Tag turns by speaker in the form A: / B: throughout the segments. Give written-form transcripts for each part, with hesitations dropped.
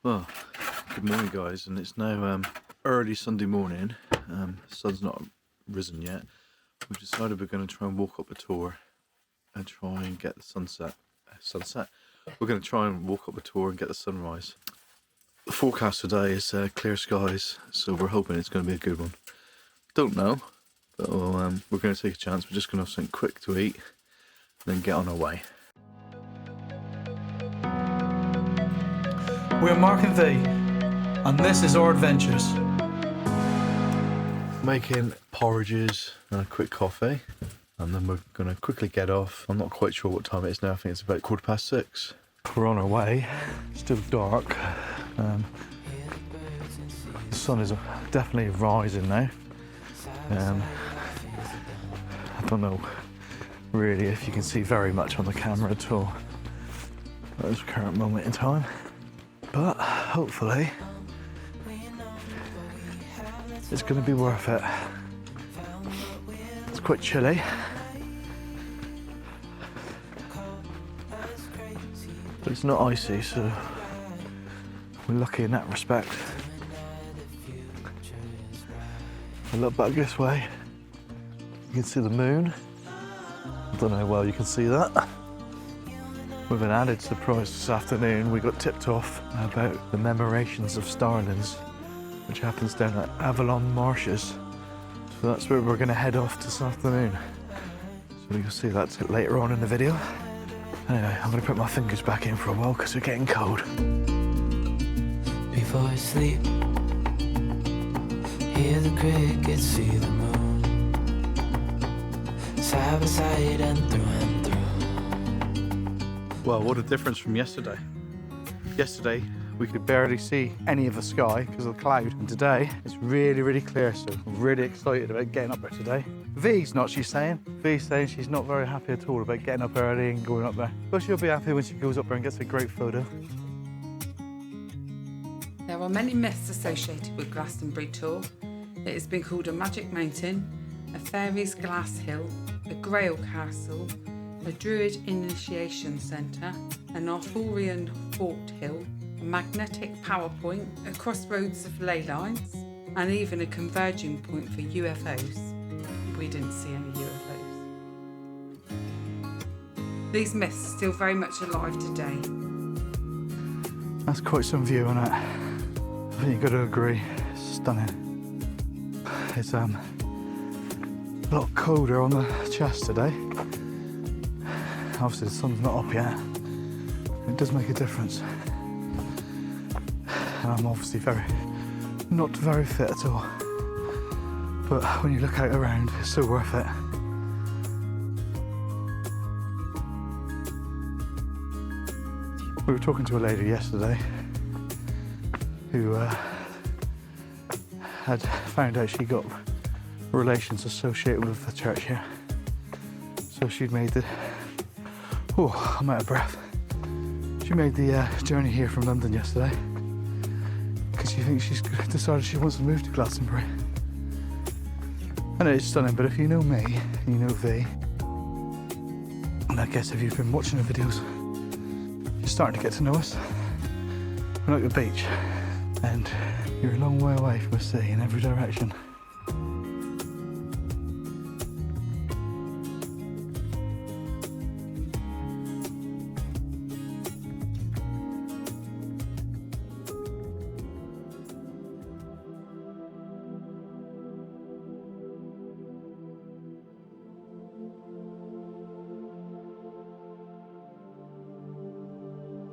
A: Well, good morning guys, and it's now early Sunday morning. The sun's not risen yet. We've decided we're going to try and walk up a Tor and try and get the sunset. We're going to try and walk up a Tor and get the sunrise. The forecast today is clear skies, so we're hoping it's going to be a good one. Don't know, but we're going to take a chance. We're just going to have something quick to eat and then get on our way.
B: We're Mark and V, and this is our adventures.
A: Making porridges and a quick coffee, and then we're going to quickly get off. I'm not quite sure what time it is now. I think it's about 6:15. We're on our way. Still dark. The sun is definitely rising now. I don't know really if you can see very much on the camera at all at this current moment in time, but hopefully it's going to be worth it. It's quite chilly, but it's not icy, so we're lucky in that respect. I look back this way, you can see the moon. I don't know how well you can see that. With an added surprise this afternoon, we got tipped off about the murmurations of starlings, which happens down at Avalon Marshes. So that's where we're going to head off this afternoon. So you'll see that later on in the video. Anyway, I'm going to put my fingers back in for a while because we're getting cold.
C: Before I sleep, hear the crickets, see the moon, side by side and through and through.
A: Well, what a difference from yesterday. Yesterday, we could barely see any of the sky because of the cloud. And today, it's really, really clear, so I'm really excited about getting up there today. V's not, she's saying. V's saying she's not very happy at all about getting up early and going up there. But she'll be happy when she goes up there and gets a great photo.
D: There are many myths associated with Glastonbury Tor. It has been called a magic mountain, a fairy's glass hill, a grail castle, a druid initiation centre, an Arthurian fort hill, a magnetic power point, a crossroads of ley lines, and even a converging point for UFOs. We didn't see any UFOs. These myths are still very much alive today.
A: That's quite some view on it. I think you've got to agree. It's stunning. It's a lot colder on the chest today. Obviously the sun's not up yet. It does make a difference. And I'm obviously not very fit at all. But when you look out around, it's so worth it. We were talking to a lady yesterday who had found out she got relations associated with the church here. So she'd made the... Oh, I'm out of breath. She made the journey here from London yesterday because she thinks she's decided she wants to move to Glastonbury. I know it's stunning, but if you know me and you know V, and I guess if you've been watching the videos, you're starting to get to know us. We're at the beach, and you're a long way away from the sea in every direction.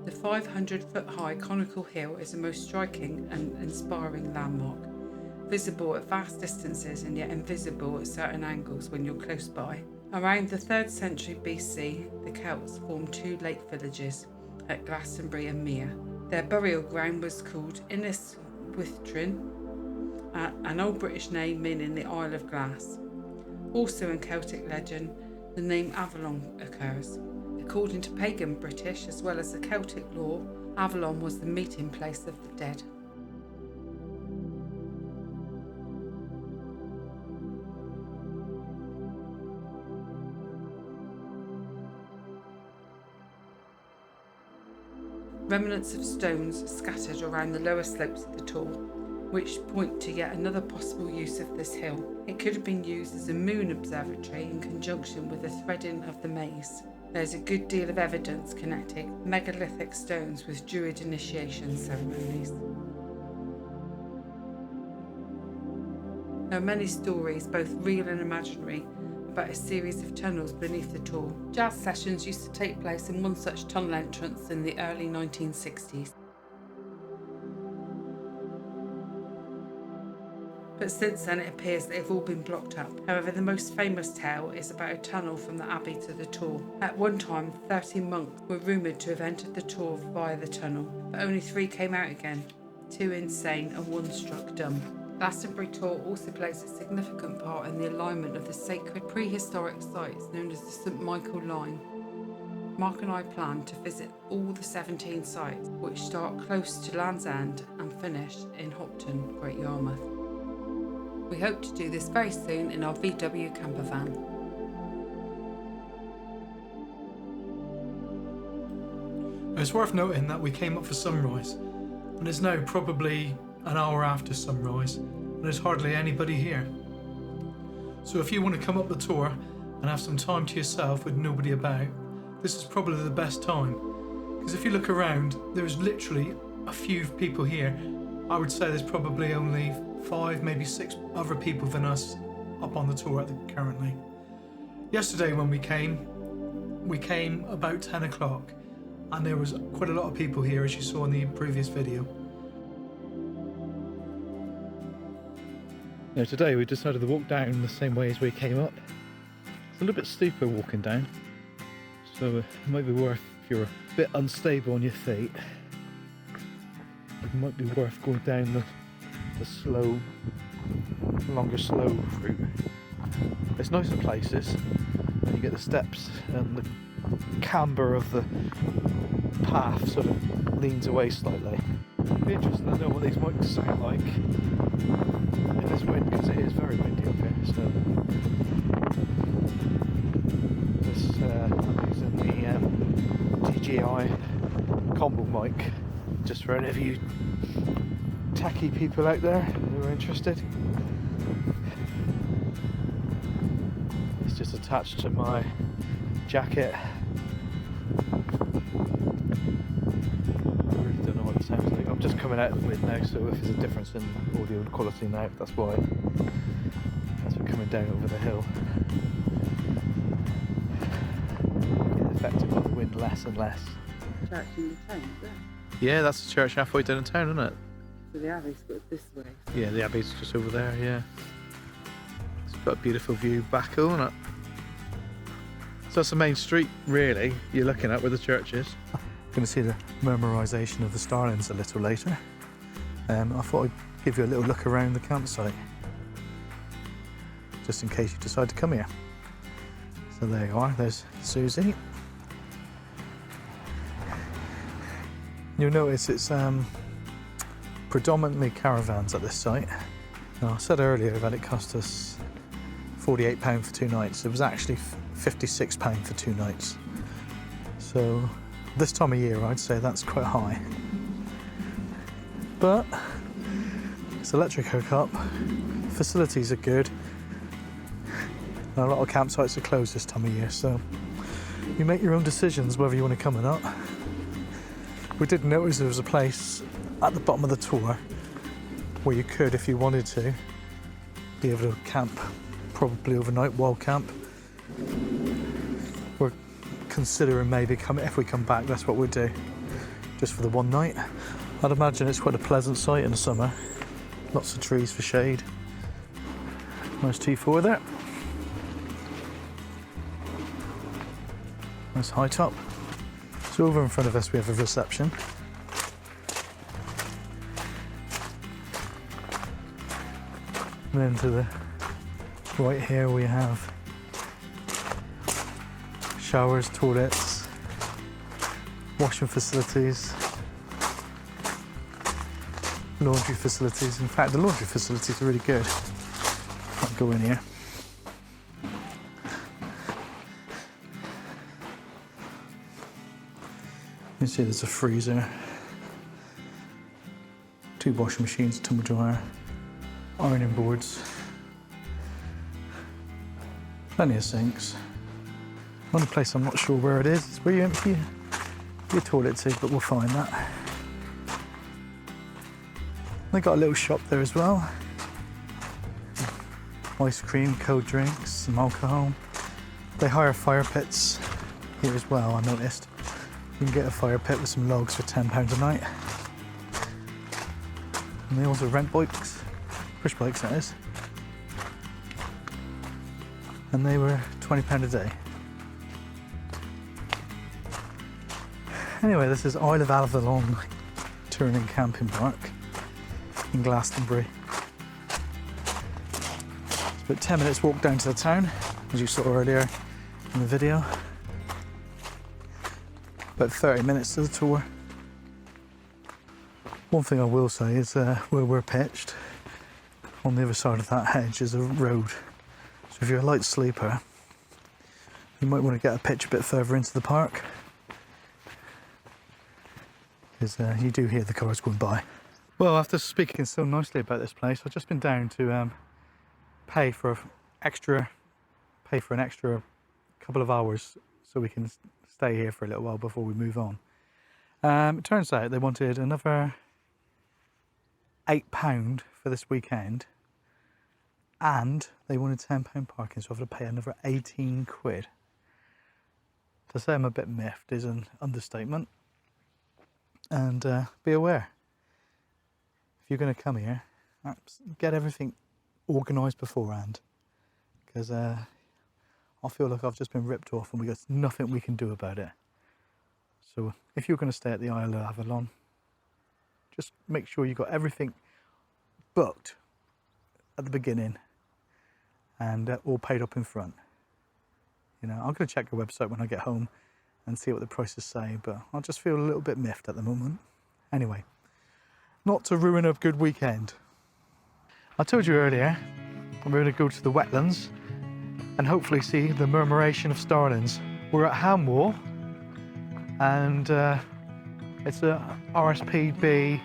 D: The 500-foot-high conical hill is the most striking and inspiring landmark, visible at vast distances and yet invisible at certain angles when you're close by. Around the 3rd century BC, the Celts formed two lake villages at Glastonbury and Mere. Their burial ground was called Innis Withrin, an Old British name meaning the Isle of Glass. Also in Celtic legend, the name Avalon occurs. According to pagan British as well as the Celtic lore, Avalon was the meeting place of the dead. remnants of stones scattered around the lower slopes of the Tor, which point to yet another possible use of this hill. It could have been used as a moon observatory in conjunction with the threading of the maze. There's a good deal of evidence connecting megalithic stones with Druid initiation ceremonies. There are many stories, both real and imaginary, about a series of tunnels beneath the Tor. Jazz sessions used to take place in one such tunnel entrance in the early 1960s. But since then it appears that they've all been blocked up. However, the most famous tale is about a tunnel from the Abbey to the Tor. At one time, 30 monks were rumoured to have entered the Tor via the tunnel, but only 3 came out again, 2 insane and 1 struck dumb. Glastonbury Tor also plays a significant part in the alignment of the sacred prehistoric sites known as the St Michael Line. Mark and I plan to visit all the 17 sites, which start close to Land's End and finish in Hopton, Great Yarmouth. We hope to do this very soon in our VW camper van.
B: It's worth noting that we came up for sunrise, and it's now probably an hour after sunrise, and there's hardly anybody here. So if you want to come up the Tor and have some time to yourself with nobody about, this is probably the best time. Because if you look around, there's literally a few people here. I would say there's probably only 5, maybe 6 other people than us up on the Tor currently. Yesterday when we came about 10 o'clock, and there was quite a lot of people here, as you saw in the previous video.
A: Now today we decided to walk down the same way as we came up. It's a little bit steeper walking down, so it might be worth, if you're a bit unstable on your feet, it might be worth going down the slow, longer slow route. It's nice in places, and you get the steps and the camber of the path sort of leans away slightly. It'd be interesting to know what these mics sound like in this wind, because it is very windy up here. So this I'm using the DJI combo mic, just for any of you techie people out there who are interested. It's just attached to my jacket. I really don't know what it sounds like. I'm just coming out of the wind now, so if there's a difference in audio quality now, that's why. As we're coming down over the hill, get affected by the wind less and less.
D: Church in the town, is it?
A: Yeah, that's the church halfway down town, isn't it?
D: So the Abbey's got this way.
A: Yeah, the Abbey's just over there, yeah. It's got a beautiful view back, isn't it? So that's the main street, really, you're looking at where the church is. Going to see the murmuration of the starlings a little later. I thought I'd give you a little look around the campsite, just in case you decide to come here. So there you are, there's Susie. You'll notice it's predominantly caravans at this site. Now, I said earlier that it cost us £48 for 2 nights. It was actually £56 for 2 nights. So this time of year, I'd say that's quite high. But it's electric hookup, facilities are good. And a lot of campsites are closed this time of year, so you make your own decisions whether you want to come or not. We did notice there was a place at the bottom of the Tor where you could, if you wanted to, be able to camp, probably overnight, wild camp. We're considering maybe coming, if we come back, that's what we'd do, just for the one night. I'd imagine it's quite a pleasant site in the summer. Lots of trees for shade. Nice T4 there. Nice high top. So over in front of us we have a reception. And then to the right here we have showers, toilets, washing facilities, laundry facilities. In fact, the laundry facilities are really good. I'll go in here. can see there's a freezer, 2 washing machines, a tumble dryer, ironing boards, plenty of sinks. Only place I'm not sure where it is where you empty your toilet to, but we'll find that. They got a little shop there as well. Ice cream, cold drinks, some alcohol. They hire fire pits here as well, I noticed. You can get a fire pit with some logs for £10 a night. And they also rent bikes, push bikes that is. And they were £20 a day. Anyway, this is Isle of Avalon Touring and Camping Park in Glastonbury. It's about 10 minutes walk down to the town, as you saw earlier in the video. About 30 minutes to the tour. One thing I will say is where we're pitched, on the other side of that hedge is a road. So if you're a light sleeper, you might want to get a pitch a bit further into the park, because you do hear the cars going by. Well, after speaking so nicely about this place, I've just been down to pay for an extra couple of hours so we can stay here for a little while before we move on. It turns out they wanted another £8 for this weekend, and they wanted £10 parking, so I have to pay another 18 quid. To say I'm a bit miffed is an understatement. And be aware, if you're going to come here, get everything organised beforehand, because I feel like I've just been ripped off and we got nothing we can do about it. So if you're going to stay at the Isle of Avalon, just make sure you got everything booked at the beginning and all paid up in front. You know, I'm going to check the website when I get home and see what the prices say, but I just feel a little bit miffed at the moment. Anyway, not to ruin a good weekend. I told you earlier, we're going to go to the wetlands and hopefully see the murmuration of starlings. We're at Hamwall, and it's a RSPB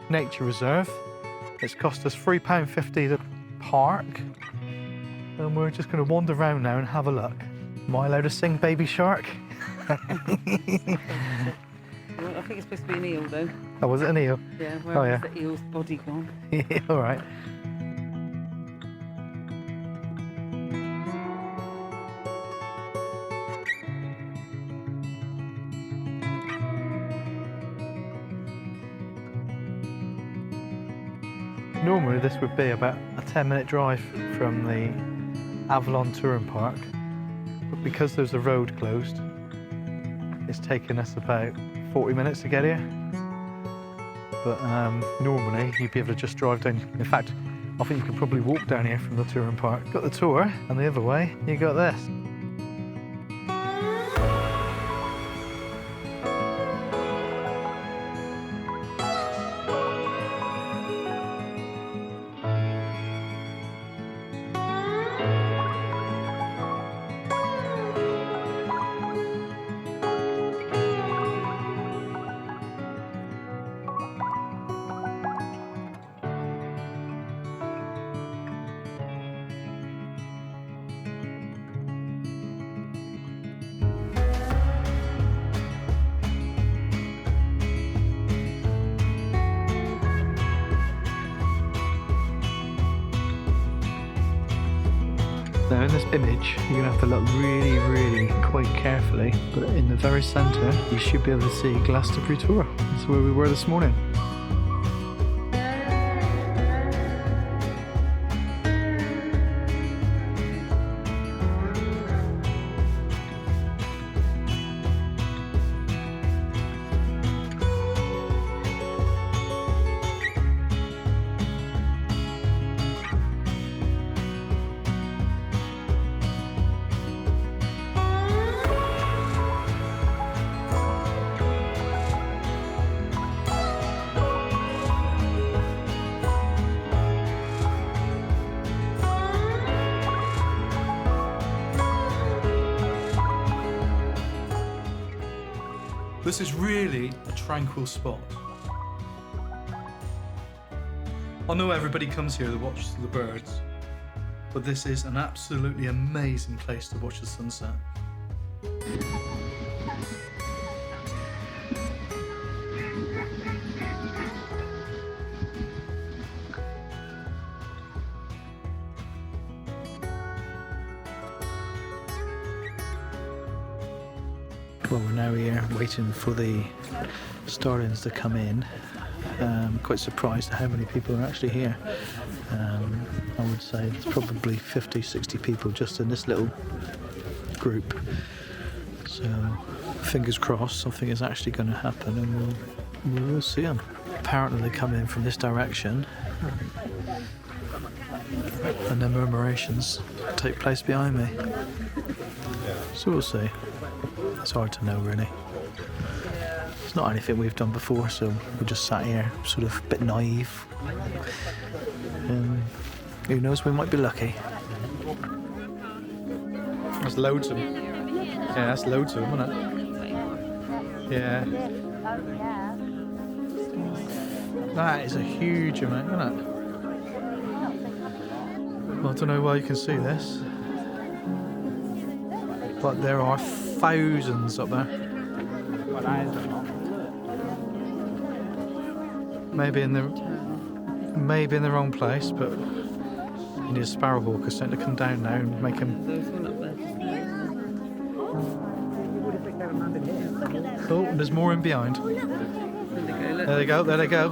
A: nature reserve. It's cost us £3.50 to park, and we're just going to wander around now and have a look. Am I allowed to sing Baby Shark?
D: I think it's supposed to be an eel though.
A: Oh, was it an eel?
D: Yeah, where is the eel's body gone?
A: Yeah, all right. Normally this would be about a 10-minute drive from the Avalon Touring Park, but because there's a road closed, it's taken us about 40 minutes to get here. But normally you'd be able to just drive down. In fact, I think you could probably walk down here from the touring park. Got the tour, and the other way you got this. Now in this image, you're going to have to look really, really quite carefully, but in the very centre, you should be able to see Glastonbury Tor. That's where we were this morning.
B: This is really a tranquil spot. I know everybody comes here to watch the birds, but this is an absolutely amazing place to watch the sunset.
A: Well, we're now here waiting for the starlings to come in. Quite surprised at how many people are actually here. I would say there's probably 50, 60 people just in this little group. So fingers crossed something is actually going to happen and we will see them. Apparently they come in from this direction and the murmurations take place behind me. So we'll see. It's hard to know really. It's not anything we've done before, so we just sat here sort of a bit naive. And who knows, we might be lucky.
B: There's loads of them. Yeah, that's loads of them, isn't it? Yeah. That is a huge amount, isn't it? Well, I don't know why you can see this, but there are thousands up there. Maybe in the wrong place, but you need a sparrowhawk or something to come down now and make him. Oh, there's more in behind. There they go, there they go.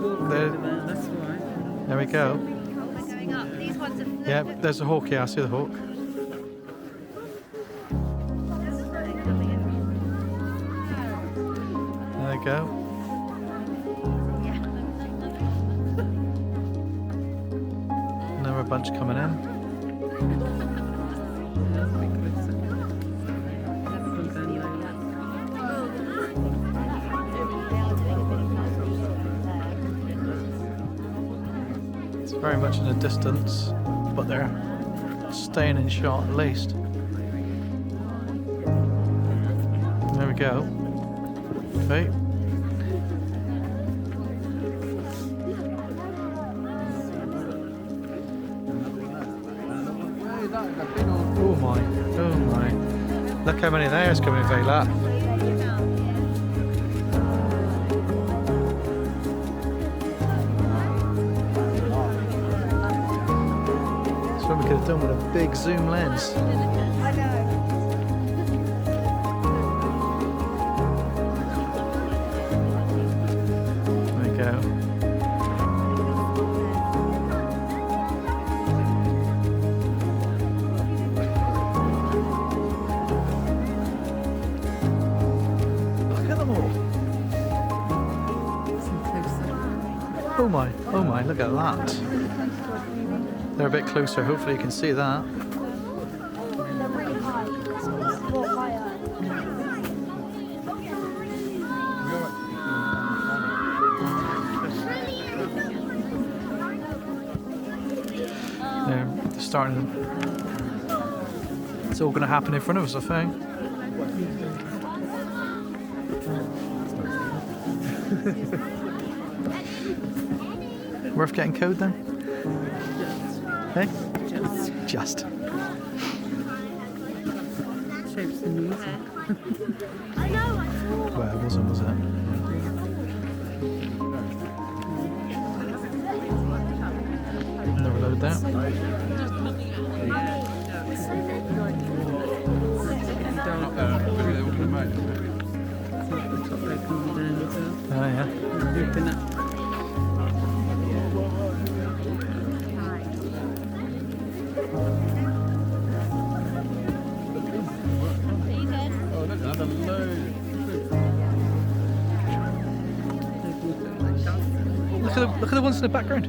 B: There we go. Yeah, there's a hawk, yeah, I see the hawk. There they go. Another bunch coming in. Very much in the distance, but they're staying in shot at least. There we go. Okay. Oh my, oh my. Look how many there's coming very late. We could have done with a big zoom lens. There we go. Look at them all. Oh my, look at that. They're a bit closer, hopefully you can see that.
E: They're really high. More higher.
B: They're starting. It's all going to happen in front of us, I think. Worth getting code then? Hey? Just.
D: Shapes and music.
A: Well, it wasn't, was it?
B: Never loaded that.
A: Oh yeah.
B: Look at the ones in the background.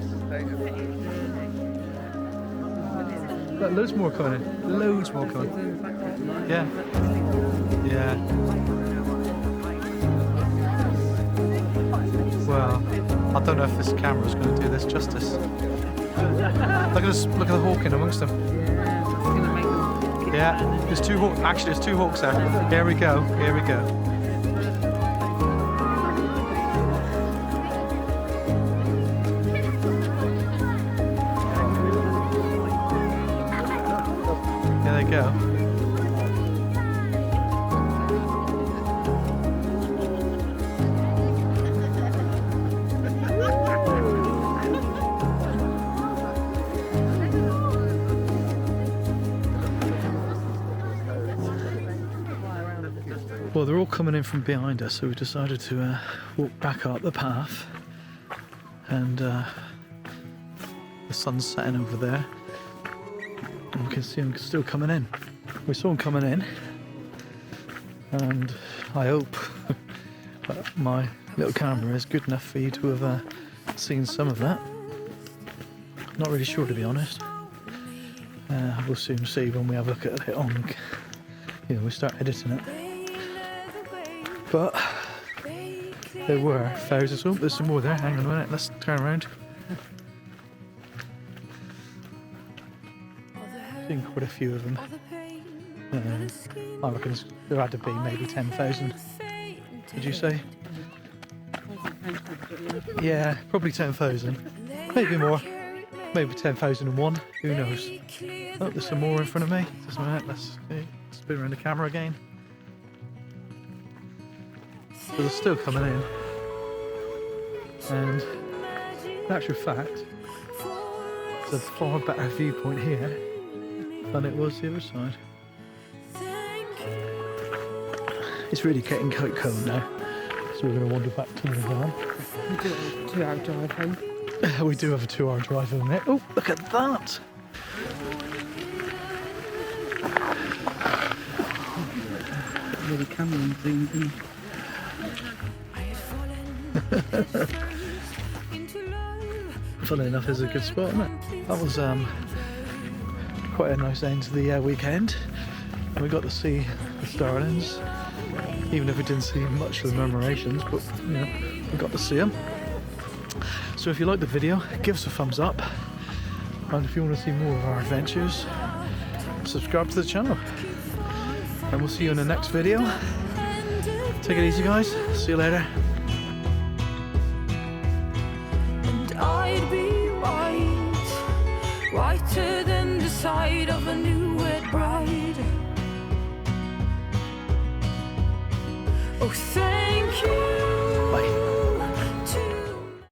B: Look, loads more coming in. Loads more coming. Yeah. Yeah. Well, I don't know if this camera's going to do this justice. Look at this. Look at the hawk in amongst them. Yeah. There's two hawks. Actually, there's two hawks there. Here we go. Here we go.
A: go. Well, they're all coming in from behind us, so we decided to walk back up the path. And the sun's setting over there. And we can see them still coming in. We saw them coming in. And I hope that my little camera is good enough for you to have seen some of that. Not really sure, to be honest. We'll soon see when we have a look at it on, you know, we start editing it. But there were thousands. Oh, there's some more there. Hang on a minute. Let's turn around. Seen quite a few of them. I reckon there had to be maybe 10,000. Did you say? Yeah, probably 10,000. Maybe more. Maybe 10,001. Who knows? Oh, there's some more in front of me. Just a minute. Let's spin around the camera again. So they're still coming in, and in actual fact, it's a far better viewpoint here than it was the other side. It's really getting quite cold now, so we're going to wander back to the van.
D: We do have a 2-hour drive home.
A: We do have a 2-hour drive home there. Oh, look at that!
D: Really camera zoomed in.
A: Funny enough, it's a good spot, isn't it? That was quite a nice end to the weekend. And we got to see the starlings, even if we didn't see much of the murmurations, but you know, we got to see them. So if you like the video, give us a thumbs up, and if you want to see more of our adventures, subscribe to the channel. And we'll see you in the next video. Take it easy, guys. See you later.
F: I'd be white, whiter than the side of a new wed bride. Oh, thank you.